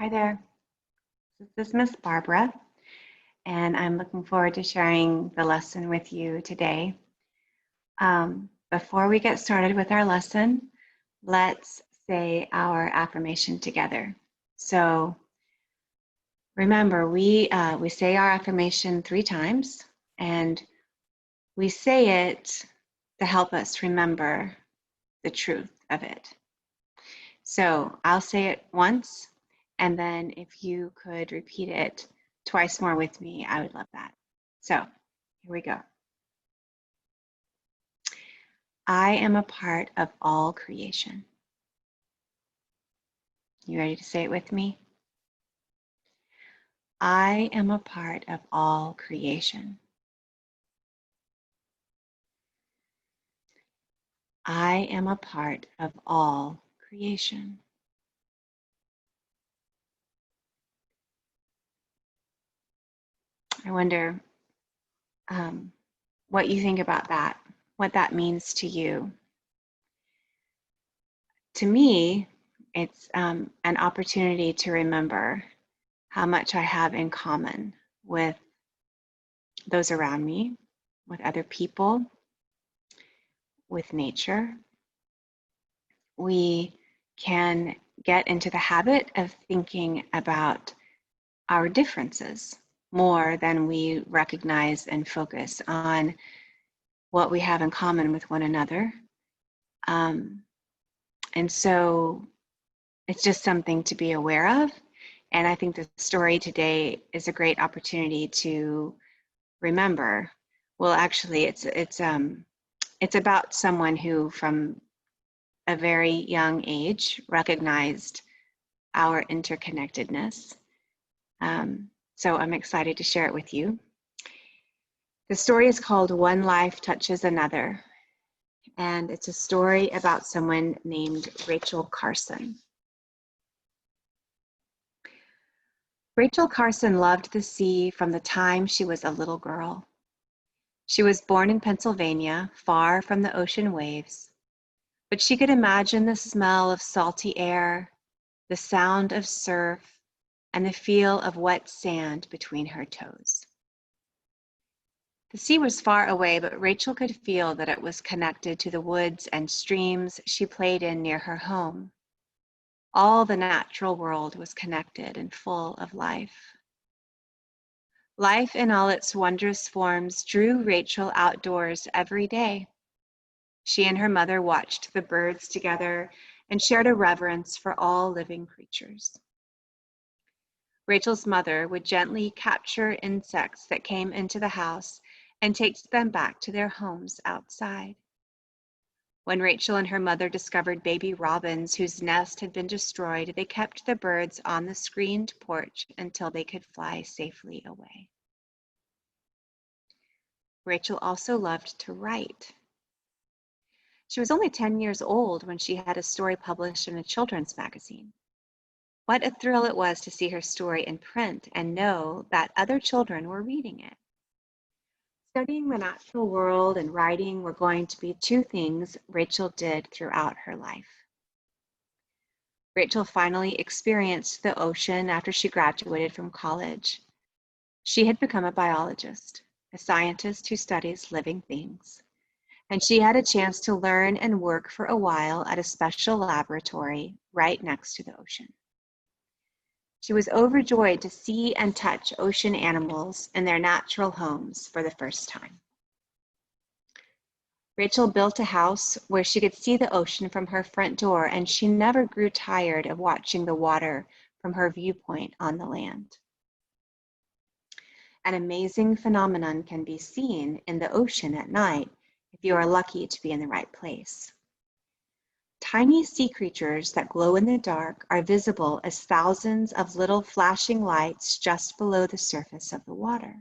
Hi there, this is Miss Barbara, and I'm looking forward to sharing the lesson with you today. Before we get started with our lesson, let's say our affirmation together. So remember, we say our affirmation 3 times, and we say it to help us remember the truth of it. So I'll say it once, and then if you could repeat it twice more with me, I would love that. So here we go. I am a part of all creation. You ready to say it with me? I am a part of all creation. I am a part of all creation. I wonder what you think about that, what that means to you. To me, it's an opportunity to remember how much I have in common with those around me, with other people, with nature. We can get into the habit of thinking about our differences more than we recognize and focus on what we have in common with one another. And so it's just something to be aware of. And I think the story today is a great opportunity to remember. Well, actually, it's about someone who, from a very young age, recognized our interconnectedness. So I'm excited to share it with you. The story is called One Life Touches Another, and it's a story about someone named Rachel Carson. Rachel Carson loved the sea from the time she was a little girl. She was born in Pennsylvania, far from the ocean waves, but she could imagine the smell of salty air, the sound of surf, and the feel of wet sand between her toes. The sea was far away, but Rachel could feel that it was connected to the woods and streams she played in near her home. All the natural world was connected and full of life. Life in all its wondrous forms drew Rachel outdoors every day. She and her mother watched the birds together and shared a reverence for all living creatures. Rachel's mother would gently capture insects that came into the house and take them back to their homes outside. When Rachel and her mother discovered baby robins whose nest had been destroyed, they kept the birds on the screened porch until they could fly safely away. Rachel also loved to write. She was only 10 years old when she had a story published in a children's magazine. What a thrill it was to see her story in print and know that other children were reading it. Studying the natural world and writing were going to be 2 things Rachel did throughout her life. Rachel finally experienced the ocean after she graduated from college. She had become a biologist, a scientist who studies living things, and she had a chance to learn and work for a while at a special laboratory right next to the ocean. She was overjoyed to see and touch ocean animals in their natural homes for the first time. Rachel built a house where she could see the ocean from her front door, and she never grew tired of watching the water from her viewpoint on the land. An amazing phenomenon can be seen in the ocean at night if you are lucky to be in the right place. Tiny sea creatures that glow in the dark are visible as thousands of little flashing lights just below the surface of the water.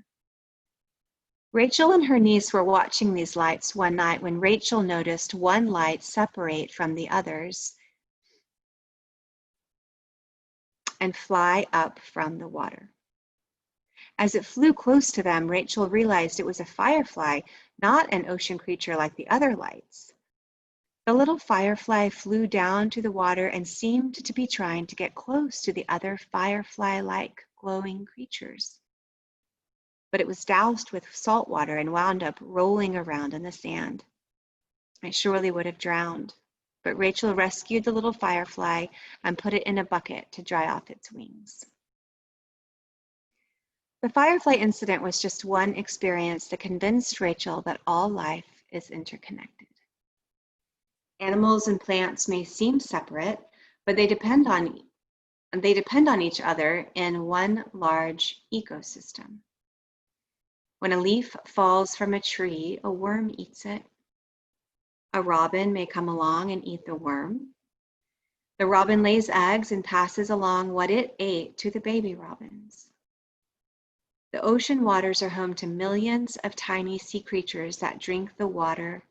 Rachel and her niece were watching these lights one night when Rachel noticed one light separate from the others and fly up from the water. As it flew close to them, Rachel realized it was a firefly, not an ocean creature like the other lights. The little firefly flew down to the water and seemed to be trying to get close to the other firefly-like glowing creatures. But it was doused with salt water and wound up rolling around in the sand. It surely would have drowned, but Rachel rescued the little firefly and put it in a bucket to dry off its wings. The firefly incident was just one experience that convinced Rachel that all life is interconnected. Animals and plants may seem separate, but they depend on each other in one large ecosystem. When a leaf falls from a tree, a worm eats it. A robin may come along and eat the worm. The robin lays eggs and passes along what it ate to the baby robins. The ocean waters are home to millions of tiny sea creatures that drink the water,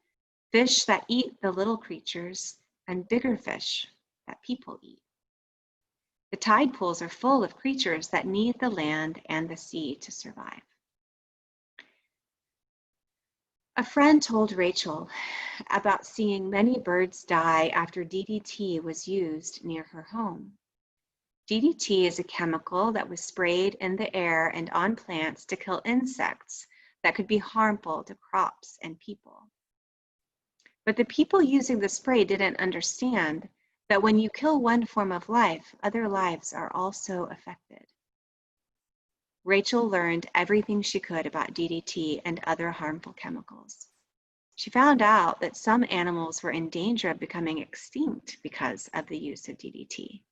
fish that eat the little creatures, and bigger fish that people eat. The tide pools are full of creatures that need the land and the sea to survive. A friend told Rachel about seeing many birds die after DDT was used near her home. DDT is a chemical that was sprayed in the air and on plants to kill insects that could be harmful to crops and people. But the people using the spray didn't understand that when you kill one form of life, other lives are also affected. Rachel learned everything she could about DDT and other harmful chemicals. She found out that some animals were in danger of becoming extinct because of the use of DDT.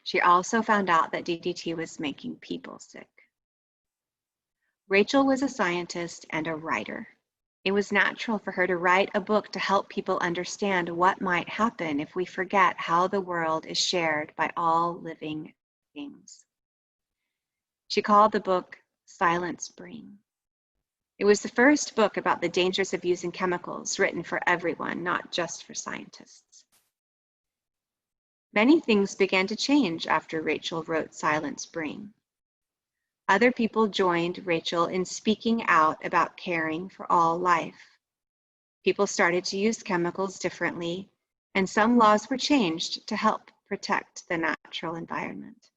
She also found out that DDT was making people sick. Rachel was a scientist and a writer. It was natural for her to write a book to help people understand what might happen if we forget how the world is shared by all living things. She called the book Silent Spring. It was the first book about the dangers of using chemicals written for everyone, not just for scientists. Many things began to change after Rachel wrote Silent Spring. Other people joined Rachel in speaking out about caring for all life. People started to use chemicals differently, and some laws were changed to help protect the natural environment.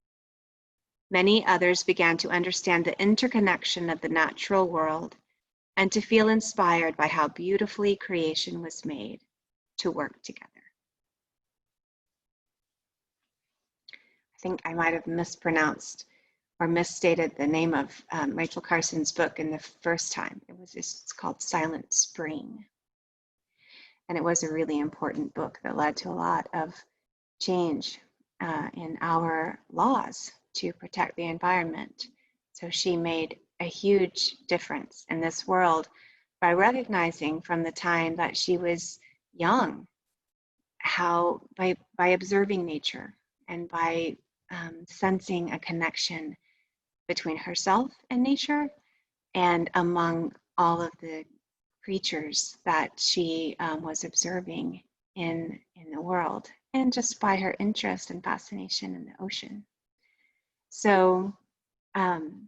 Many others began to understand the interconnection of the natural world and to feel inspired by how beautifully creation was made to work together. I think I might have mispronounced or misstated the name of Rachel Carson's book in the first time. It's called Silent Spring. And it was a really important book that led to a lot of change in our laws to protect the environment. So she made a huge difference in this world by recognizing from the time that she was young how by observing nature and by sensing a connection between herself and nature and among all of the creatures that she was observing in the world, and just by her interest and fascination in the ocean. So I'm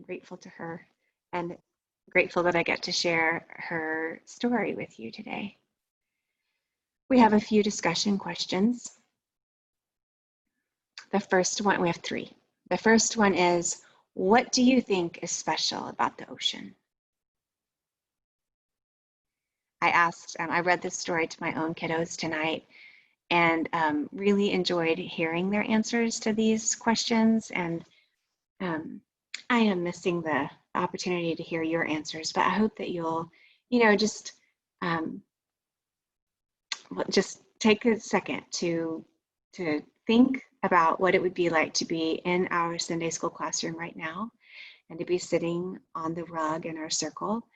grateful to her and grateful that I get to share her story with you today. We have a few discussion questions. The first one, we have three. The first one is, what do you think is special about the ocean? I read this story to my own kiddos tonight and really enjoyed hearing their answers to these questions. And I am missing the opportunity to hear your answers, but I hope that you'll, just take a second to think about what it would be like to be in our Sunday school classroom right now and to be sitting on the rug in our circle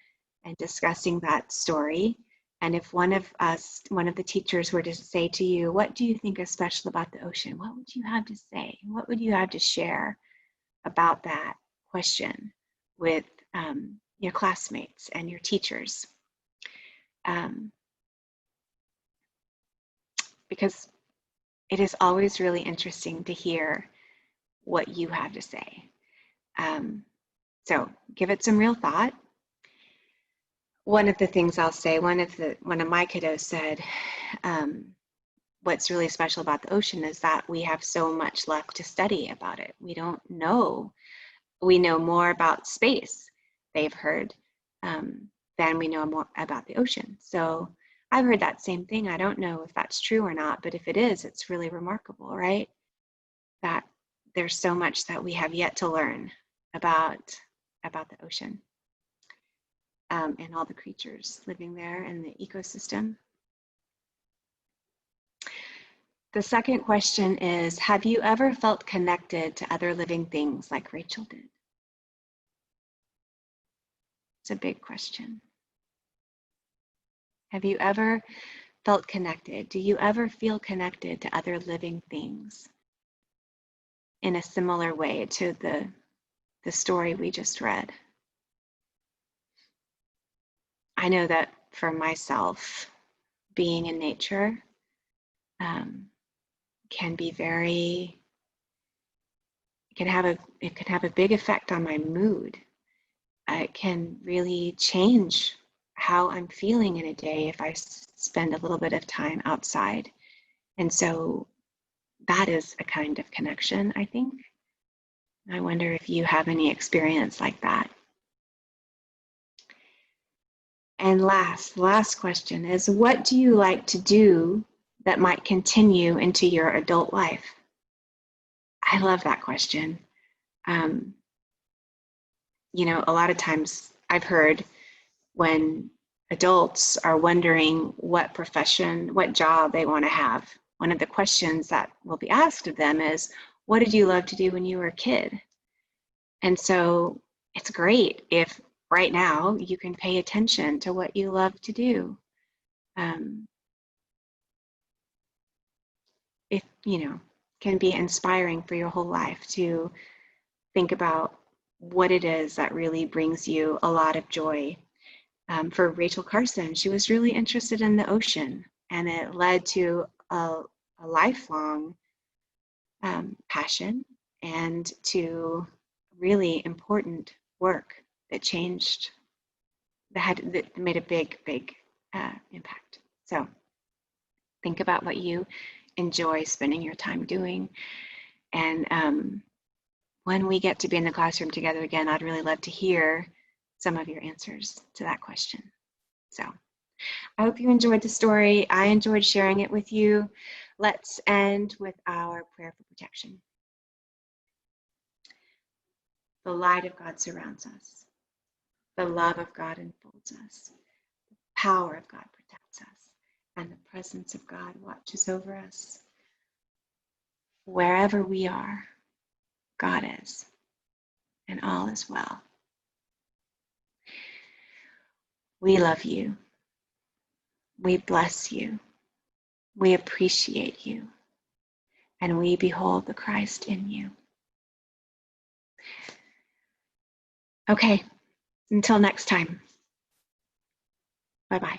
and discussing that story. And if one of the teachers were to say to you, what do you think is special about the ocean? What would you have to say? What would you have to share about that question with your classmates and your teachers? Because it is always really interesting to hear what you have to say. So give it some real thought. One of the things I'll say, one of my kiddos said, what's really special about the ocean is that we have so much left to study about it. We don't know. We know more about space, they've heard, than we know more about the ocean. So I've heard that same thing. I don't know if that's true or not, but if it is, it's really remarkable, right? That there's so much that we have yet to learn about the ocean, and all the creatures living there and the ecosystem. The second question is, have you ever felt connected to other living things like Rachel did? It's a big question. Have you ever felt connected? Do you ever feel connected to other living things in a similar way to the story we just read? I know that for myself, being in nature can be very, it can have a big effect on my mood. It can really change how I'm feeling in a day if I spend a little bit of time outside. And so that is a kind of connection, I think. I wonder if you have any experience like that. And last question is, what do you like to do that might continue into your adult life? I love that question. You know, a lot of times I've heard when adults are wondering what profession, what job they want to have, one of the questions that will be asked of them is, what did you love to do when you were a kid? And so it's great if right now you can pay attention to what you love to do. It, you know, can be inspiring for your whole life to think about what it is that really brings you a lot of joy. For Rachel Carson, she was really interested in the ocean, and it led to a lifelong passion and to really important work that changed, that made a big impact. So think about what you enjoy spending your time doing, and when we get to be in the classroom together again, I'd really love to hear some of your answers to that question. So I hope you enjoyed the story. I enjoyed sharing it with you. Let's end with our prayer for protection. The light of God surrounds us. The love of God enfolds us. The power of God protects us. And the presence of God watches over us. Wherever we are, God is, and all is well. We love you. We bless you. We appreciate you. And we behold the Christ in you. Okay, until next time. Bye-bye.